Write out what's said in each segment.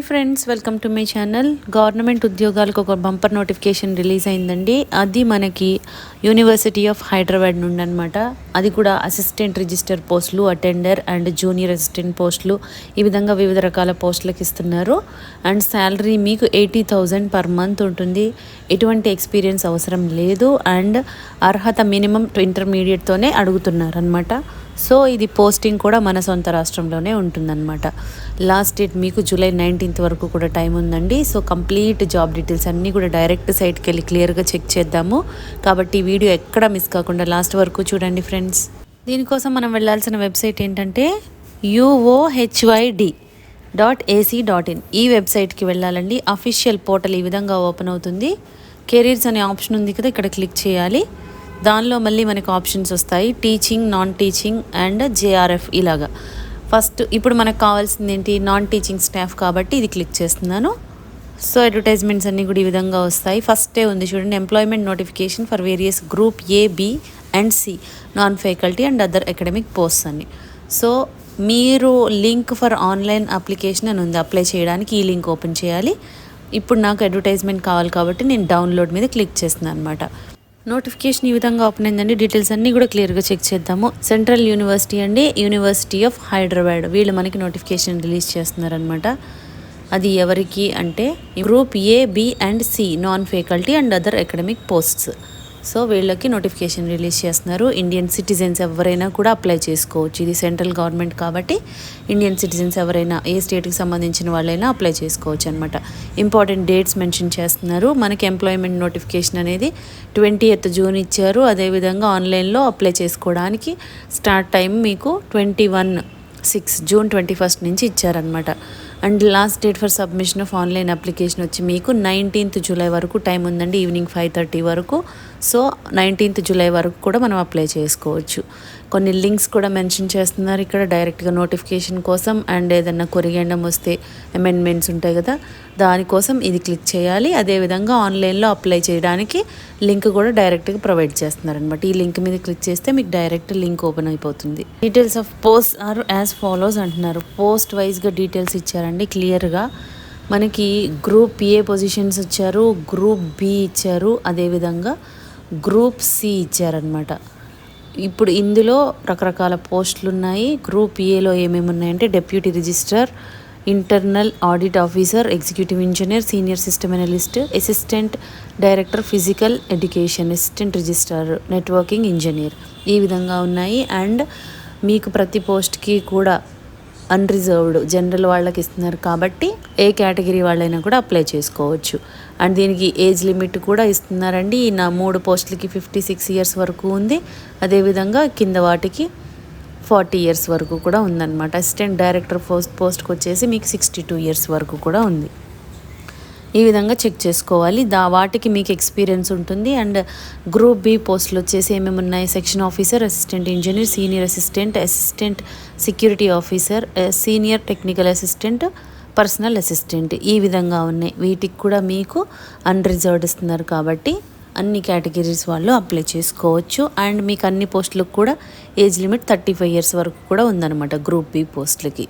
Hi friends, welcome to my channel. Government ఉద్యోగాలకు ఒక bumper notification release అయిందండి. అది మనకి యూనివర్సిటీ ఆఫ్ హైదరాబాద్ నుండి అనమాట. అది కూడా అసిస్టెంట్ రిజిస్టర్ పోస్టులు, అటెండర్ అండ్ జూనియర్ అసిస్టెంట్ పోస్టులు, ఈ విధంగా వివిధ రకాల పోస్టులకు ఇస్తున్నారు. అండ్ శాలరీ మీకు 80,000 పర్ మంత్ ఉంటుంది. ఎటువంటి ఎక్స్పీరియన్స్ అవసరం లేదు. అండ్ అర్హత మినిమం ఇంటర్మీడియట్తోనే అడుగుతున్నారు అనమాట. సో ఇది పోస్టింగ్ కూడా మన సొంత రాష్ట్రంలోనే ఉంటుందన్నమాట. లాస్ట్ డేట్ మీకు జూలై 19th వరకు కూడా టైం ఉందండి. సో కంప్లీట్ జాబ్ డీటెయిల్స్ అన్నీ కూడా డైరెక్ట్ సైట్కి వెళ్ళి క్లియర్గా చెక్ చేద్దాము. కాబట్టి ఈ వీడియో ఎక్కడ మిస్ కాకుండా లాస్ట్ వరకు చూడండి ఫ్రెండ్స్. దీనికోసం మనం వెళ్ళాల్సిన వెబ్సైట్ ఏంటంటే uohyd.ac.in. ఈ వెబ్సైట్కి వెళ్ళాలండి. అఫీషియల్ పోర్టల్ ఈ విధంగా ఓపెన్ అవుతుంది. కెరీర్స్ అనే ఆప్షన్ ఉంది కదా, ఇక్కడ క్లిక్ చేయాలి. దానిలో మళ్ళీ మనకు ఆప్షన్స్ వస్తాయి, teaching, non teaching and JRF ఇలాగా. ఫస్ట్ ఇప్పుడు మనకు కావాల్సింది ఏంటి, నాన్ టీచింగ్ స్టాఫ్ కాబట్టి ఇది క్లిక్ చేస్తున్నాను. సో అడ్వర్టైజ్మెంట్స్ అన్నీ కూడా ఈ విధంగా వస్తాయి. ఫస్టే ఉంది చూడండి, employment notification for various group A, B and C non faculty and other academic posts అని. సో మీరు లింక్ ఫర్ ఆన్లైన్ అప్లికేషన్ అని ఉంది, అప్లై చేయడానికి ఈ లింక్ ఓపెన్ చేయాలి. ఇప్పుడు నాకు అడ్వర్టైజ్మెంట్ కావాలి కాబట్టి నేను డౌన్లోడ్ మీద క్లిక్ చేస్తున్నాను అనమాట. నోటిఫికేషన్ ఈ విధంగా ఓపెన్ అయిందండి. డీటెయిల్స్ అన్నీ కూడా క్లియర్గా చెక్ చేద్దాము. సెంట్రల్ యూనివర్సిటీ అండి, యూనివర్సిటీ ఆఫ్ హైదరాబాద్, వీళ్ళు మనకి నోటిఫికేషన్ రిలీజ్ చేస్తున్నారనమాట. అది ఎవరికి అంటే group A, B and C non faculty and other academic posts. So వీళ్ళకి నోటిఫికేషన్ రిలీజ్ చేస్తున్నారు. ఇండియన్ సిటిజన్స్ ఎవరైనా కూడా అప్లై చేసుకోవచ్చు. ఇది సెంట్రల్ గవర్నమెంట్ కాబట్టి ఇండియన్ సిటిజన్స్ ఎవరైనా, ఏ స్టేట్కి సంబంధించిన వాళ్ళైనా అప్లై చేసుకోవచ్చు అనమాట. ఇంపార్టెంట్ డేట్స్ మెన్షన్ చేస్తున్నారు. మనకి ఎంప్లాయ్మెంట్ నోటిఫికేషన్ అనేది 20th జూన్ ఇచ్చారు. అదేవిధంగా ఆన్లైన్లో అప్లై చేసుకోవడానికి స్టార్ట్ టైం మీకు 21/6 జూన్ 21st నుంచి ఇచ్చారనమాట. And last date for submission of online application వచ్చి మీకు 19th జూలై వరకు టైం ఉందండి, ఈవినింగ్ 5:30 వరకు. సో 19th జూలై వరకు కూడా మనం అప్లై చేసుకోవచ్చు. కొన్ని లింక్స్ కూడా మెన్షన్ చేస్తున్నారు ఇక్కడ డైరెక్ట్గా నోటిఫికేషన్ కోసం. అండ్ ఏదన్నా కొరిగేండం వస్తే అమెండ్మెంట్స్ ఉంటాయి కదా, దానికోసం ఇది క్లిక్ చేయాలి. అదేవిధంగా ఆన్లైన్లో అప్లై చేయడానికి లింక్ కూడా డైరెక్ట్గా ప్రొవైడ్ చేస్తున్నారనమాట. ఈ లింక్ మీద క్లిక్ చేస్తే మీకు డైరెక్ట్ లింక్ ఓపెన్ అయిపోతుంది. Details of post are as follows అంటున్నారు. పోస్ట్ వైజ్గా డీటెయిల్స్ ఇచ్చారండి క్లియర్గా. మనకి గ్రూప్ ఏ పొజిషన్స్ ఇచ్చారు, గ్రూప్ బి ఇచ్చారు, అదేవిధంగా గ్రూప్ సి ఇచ్చారనమాట. ఇప్పుడు ఇందులో రకరకాల పోస్టులు ఉన్నాయి. గ్రూప్ ఏలో ఏమేమి ఉన్నాయంటే deputy registrar, internal audit officer, executive engineer, senior system analyst, assistant director physical education, assistant registrar, networking engineer, ఈ విధంగా ఉన్నాయి. అండ్ మీకు ప్రతి పోస్ట్కి కూడా అన్రిజర్వ్డ్ జనరల్ వాళ్ళకి ఇస్తున్నారు కాబట్టి ఏ కేటగిరీ వాళ్ళైనా కూడా అప్లై చేసుకోవచ్చు. అండ్ దీనికి ఏజ్ లిమిట్ కూడా ఇస్తున్నారండి. నా 3 పోస్టులకి 56 years వరకు ఉంది. అదేవిధంగా కింద వాటికి 40 years వరకు కూడా ఉందన్నమాట. అసిస్టెంట్ డైరెక్టర్ పోస్ట్కి వచ్చేసి మీకు 62 years వరకు కూడా ఉంది. ఈ విధంగా చెక్ చేసుకోవాలి. వాటికి మీకు ఎక్స్పీరియన్స్ ఉంటుంది. అండ్ గ్రూప్ బి పోస్టులు వచ్చేసి ఏమేమి ఉన్నాయి, section officer, assistant engineer, senior assistant, assistant security officer, senior technical assistant, personal assistant, ఈ విధంగా ఉన్నాయి. వీటికి కూడా మీకు అన్రిజర్వ్డ్ ఇస్తున్నారు కాబట్టి అన్ని కేటగిరీస్ వాళ్ళు అప్లై చేసుకోవచ్చు. అండ్ మీకు అన్ని పోస్టులకు కూడా ఏజ్ లిమిట్ 35 years వరకు కూడా ఉందన్నమాట గ్రూప్ బి పోస్టులకి.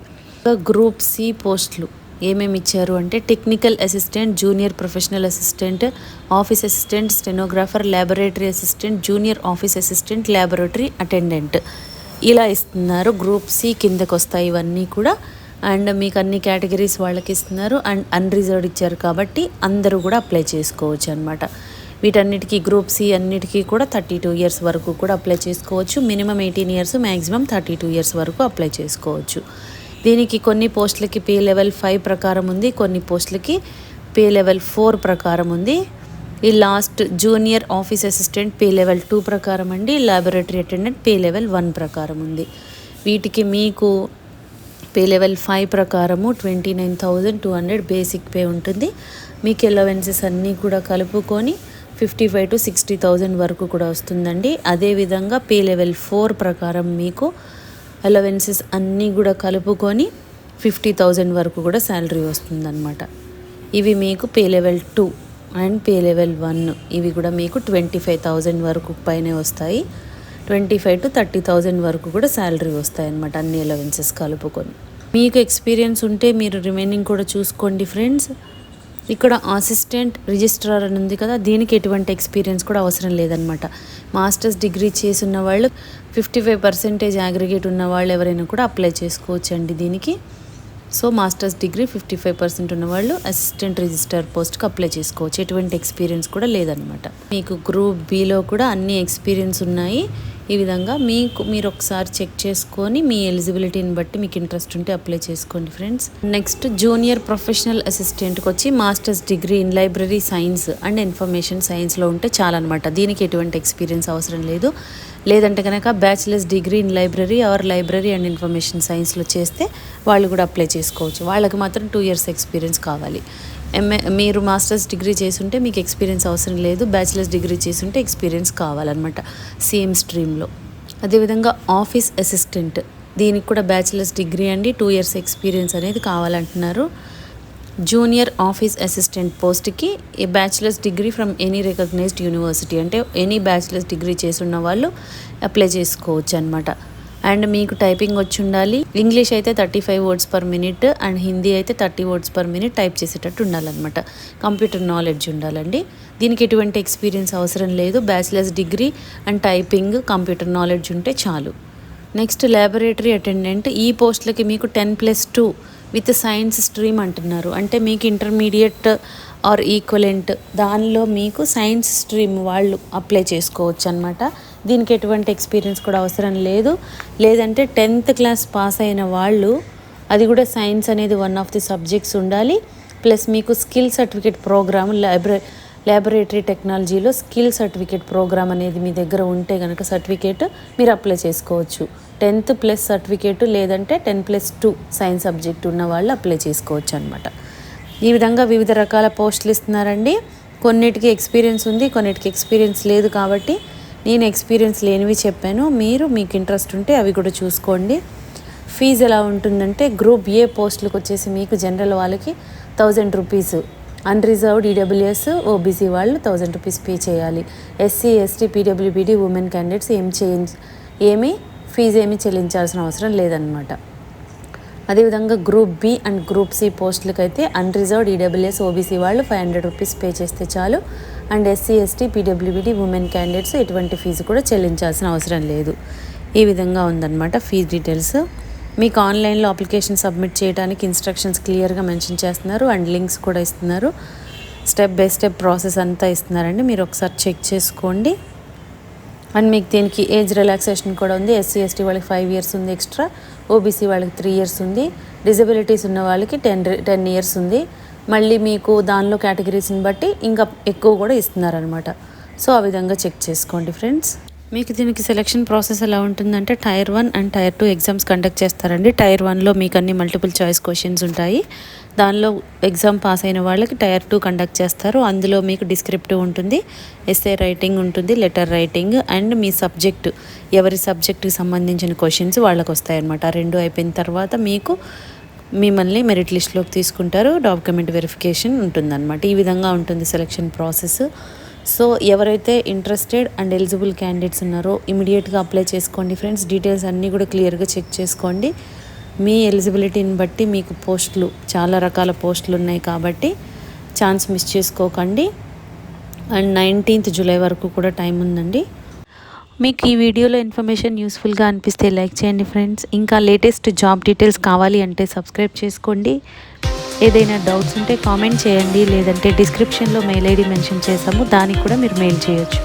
గ్రూప్ సి పోస్టులు ఏమేమి ఇచ్చారు అంటే technical assistant, junior professional assistant, office assistant, stenographer, laboratory assistant, junior office assistant, laboratory attendant, ఇలా ఇస్తున్నారు. గ్రూప్ సి కిందకు వస్తాయి ఇవన్నీ కూడా. అండ్ మీకు అన్ని కేటగిరీస్ వాళ్ళకి ఇస్తున్నారు. అండ్ అన్రిజర్వ్డ్ ఇచ్చారు కాబట్టి అందరూ కూడా అప్లై చేసుకోవచ్చు అనమాట. వీటన్నిటికీ గ్రూప్ సి అన్నిటికీ కూడా 32 years వరకు కూడా అప్లై చేసుకోవచ్చు. మినిమం 18 years, మ్యాక్సిమం 32 years వరకు అప్లై చేసుకోవచ్చు. దీనికి కొన్ని పోస్టులకి పే లెవెల్ 5 ప్రకారం ఉంది, కొన్ని పోస్టులకి పే లెవెల్ 4 ప్రకారం ఉంది. ఈ last junior office assistant pay level 2 ప్రకారం అండి. ల్యాబొరేటరీ అటెండెంట్ పే లెవెల్ 1 ప్రకారం ఉంది. వీటికి మీకు పే లెవెల్ 5 ప్రకారము 29,200 బేసిక్ పే ఉంటుంది. మీకు అలవెన్సెస్ అన్నీ కూడా కలుపుకొని 55,000 to 60,000 వరకు కూడా వస్తుందండి. అదేవిధంగా పే లెవెల్ 4 ప్రకారం మీకు అలవెన్సెస్ అన్నీ కూడా కలుపుకొని 50,000 వరకు కూడా శాలరీ వస్తుందన్నమాట. ఇవి మీకు pay level 2 and pay level 1 ఇవి కూడా మీకు 25,000 వరకు పైనే వస్తాయి. 25,000 to 30,000 వరకు కూడా శాలరీ వస్తాయి అన్నమాట, అన్ని అలవెన్సెస్ కలుపుకొని. మీకు ఎక్స్పీరియన్స్ ఉంటే మీరు రిమైనింగ్ కూడా చూసుకోండి ఫ్రెండ్స్. ఇక్కడ అసిస్టెంట్ రిజిస్ట్రార్ అని ఉంది కదా, దీనికి ఎటువంటి ఎక్స్పీరియన్స్ కూడా అవసరం లేదనమాట. మాస్టర్స్ డిగ్రీ చేసిన వాళ్ళు 55% అగ్రిగేట్ ఉన్న వాళ్ళు ఎవరైనా కూడా అప్లై చేసుకోవచ్చండి దీనికి. సో మాస్టర్స్ డిగ్రీ 55% ఉన్నవాళ్ళు అసిస్టెంట్ రిజిస్ట్రార్ పోస్ట్కి అప్లై చేసుకోవచ్చు. ఎటువంటి ఎక్స్పీరియన్స్ కూడా లేదనమాట. మీకు గ్రూప్ బిలో కూడా అన్ని ఎక్స్పీరియన్స్ ఉన్నాయి. ఈ విధంగా మీరు ఒకసారి చెక్ చేసుకొని మీ ఎలిజిబిలిటీని బట్టి మీకు ఇంట్రెస్ట్ ఉంటే అప్లై చేసుకోండి ఫ్రెండ్స్. నెక్స్ట్ జూనియర్ ప్రొఫెషనల్ అసిస్టెంట్కి వచ్చి masters degree in library science and information సైన్స్లో ఉంటే చాలన్నమాట. దీనికి ఎటువంటి ఎక్స్పీరియన్స్ అవసరం లేదు. లేదంటే కనుక bachelors degree in library or library and information సైన్స్లో చేస్తే వాళ్ళు కూడా అప్లై చేసుకోవచ్చు. వాళ్ళకి మాత్రం 2 years ఎక్స్పీరియన్స్ కావాలి. మీరు మాస్టర్స్ డిగ్రీ చేసుంటే మీకు ఎక్స్పీరియన్స్ అవసరం లేదు. బ్యాచిలర్స్ డిగ్రీ చేసుంటే ఎక్స్పీరియన్స్ కావాలన్నమాట సేమ్ స్ట్రీమ్లో. అదేవిధంగా ఆఫీస్ అసిస్టెంట్, దీనికి కూడా బ్యాచిలర్స్ డిగ్రీ అండి, 2 years ఎక్స్పీరియన్స్ అనేది కావాలంటున్నారు. జూనియర్ ఆఫీస్ అసిస్టెంట్ పోస్ట్కి a bachelor's degree from any recognised university, అంటే ఎనీ బ్యాచిలర్స్ డిగ్రీ చేసున్న వాళ్ళు అప్లై చేసుకోవచ్చు అనమాట. అండ్ మీకు టైపింగ్ వచ్చి ఉండాలి. ఇంగ్లీష్ అయితే 35 words per minute and Hindi అయితే 30 words per minute టైప్ చేసేటట్టు ఉండాలన్నమాట. కంప్యూటర్ నాలెడ్జ్ ఉండాలండి. దీనికి ఎటువంటి ఎక్స్పీరియన్స్ అవసరం లేదు. Bachelors degree and typing computer knowledge ఉంటే చాలు. నెక్స్ట్ ల్యాబొరేటరీ అటెండెంట్, ఈ పోస్టులకి మీకు 10+2 విత్ సైన్స్ స్ట్రీమ్ అంటున్నారు. అంటే మీకు ఇంటర్మీడియట్ ఆర్ ఈక్వలెంట్ దానిలో మీకు సైన్స్ స్ట్రీమ్ వాళ్ళు అప్లై చేసుకోవచ్చు అనమాట. దీనికి ఎటువంటి ఎక్స్పీరియన్స్ కూడా అవసరం లేదు. లేదంటే 10th class పాస్ అయిన వాళ్ళు, అది కూడా సైన్స్ అనేది వన్ ఆఫ్ ది సబ్జెక్ట్స్ ఉండాలి. ప్లస్ మీకు స్కిల్ సర్టిఫికేట్ ప్రోగ్రామ్ ల్యాబొరేటరీ టెక్నాలజీలో స్కిల్ సర్టిఫికేట్ ప్రోగ్రామ్ అనేది మీ దగ్గర ఉంటే కనుక సర్టిఫికేట్ మీరు అప్లై చేసుకోవచ్చు. 10th ప్లస్ సర్టిఫికేట్ లేదంటే 10+2 సైన్స్ సబ్జెక్ట్ ఉన్న వాళ్ళు అప్లై చేసుకోవచ్చు అనమాట. ఈ విధంగా వివిధ రకాల పోస్టులు ఇస్తున్నారండి. కొన్నిటికి ఎక్స్పీరియన్స్ ఉంది, కొన్నిటికి ఎక్స్పీరియన్స్ లేదు. కాబట్టి నేను ఎక్స్పీరియన్స్ లేనివి చెప్పాను. మీకు ఇంట్రెస్ట్ ఉంటే అవి కూడా చూసుకోండి. ఫీజు ఎలా ఉంటుందంటే గ్రూప్ ఏ పోస్టులకు వచ్చేసి మీకు జనరల్ వాళ్ళకి 1000 rupees, అన్రిజర్వ్డ్ ఈడబ్ల్యూఎస్ ఓబీసీ వాళ్ళు 1000 rupees పే చేయాలి. SC ST PWBD women candidates ఏమీ ఫీజు ఏమీ చెల్లించాల్సిన అవసరం లేదన్నమాట. అదేవిధంగా group B and group C పోస్టులకు అయితే అన్రిజర్వ్డ్ ఈడబ్ల్యూఎస్ ఓబీసీ వాళ్ళు 500 rupees పే చేస్తే చాలు. And SC ST PWBD women candidates ఎటువంటి ఫీజు కూడా చెల్లించాల్సిన అవసరం లేదు. ఈ విధంగా ఉందన్నమాట ఫీజు డీటెయిల్స్. మీకు ఆన్లైన్లో అప్లికేషన్ సబ్మిట్ చేయడానికి ఇన్స్ట్రక్షన్స్ క్లియర్గా మెన్షన్ చేస్తున్నారు అండ్ లింక్స్ కూడా ఇస్తున్నారు. స్టెప్ బై స్టెప్ ప్రాసెస్ అంతా ఇస్తున్నారండి. మీరు ఒకసారి చెక్ చేసుకోండి. అండ్ మీకు దీనికి ఏజ్ రిలాక్సేషన్ కూడా ఉంది. ఎస్సీ ఎస్టీ వాళ్ళకి 5 years ఉంది ఎక్స్ట్రా, ఓబీసీ వాళ్ళకి 3 years ఉంది, డిజబిలిటీస్ ఉన్న వాళ్ళకి 10 years ఉంది. మళ్ళీ మీకు దానిలో కేటగిరీస్ని బట్టి ఇంకా ఎక్కువ కూడా ఇస్తున్నారనమాట. సో ఆ విధంగా చెక్ చేసుకోండి ఫ్రెండ్స్. మీకు దీనికి సెలెక్షన్ ప్రాసెస్ ఎలా ఉంటుందంటే Tier 1 and Tier 2 exams conduct చేస్తారండి. Tier 1లో మీకు అన్ని మల్టిపుల్ చాయిస్ క్వశ్చన్స్ ఉంటాయి. దానిలో ఎగ్జామ్ పాస్ అయిన వాళ్ళకి Tier 2 కండక్ట్ చేస్తారు. అందులో మీకు డిస్క్రిప్టివ్ ఉంటుంది, ఎస్ఏ రైటింగ్ ఉంటుంది, letter writing and me subject, ఎవరి సబ్జెక్టుకి సంబంధించిన క్వశ్చన్స్ వాళ్ళకి వస్తాయన్నమాట. 2 అయిపోయిన తర్వాత మిమ్మల్ని మెరిట్ లిస్ట్లోకి తీసుకుంటారు. డాక్యుమెంట్ వెరిఫికేషన్ ఉంటుందన్నమాట. ఈ విధంగా ఉంటుంది సెలెక్షన్ ప్రాసెస్. సో ఎవరైతే ఇంట్రెస్టెడ్ అండ్ ఎలిజిబుల్ క్యాండిడేట్స్ ఉన్నారో ఇమీడియట్గా అప్లై చేసుకోండి ఫ్రెండ్స్. డీటెయిల్స్ అన్నీ కూడా క్లియర్గా చెక్ చేసుకోండి. మీ ఎలిజిబిలిటీని బట్టి మీకు పోస్టులు, చాలా రకాల పోస్టులు ఉన్నాయి కాబట్టి ఛాన్స్ మిస్ చేసుకోకండి. అండ్ 19th July వరకు కూడా టైం ఉందండి. మీకు ఈ వీడియోలో ఇన్ఫర్మేషన్ యూస్ఫుల్గా అనిపిస్తే లైక్ చేయండి ఫ్రెండ్స్. ఇంకా లేటెస్ట్ జాబ్ డీటెయిల్స్ కావాలి అంటే సబ్స్క్రైబ్ చేసుకోండి. ఏదైనా డౌట్స్ ఉంటే కామెంట్ చేయండి, లేదంటే డిస్క్రిప్షన్లో మెయిల్ ఐడి మెన్షన్ చేసాము, దానికి కూడా మీరు మెయిల్ చేయొచ్చు.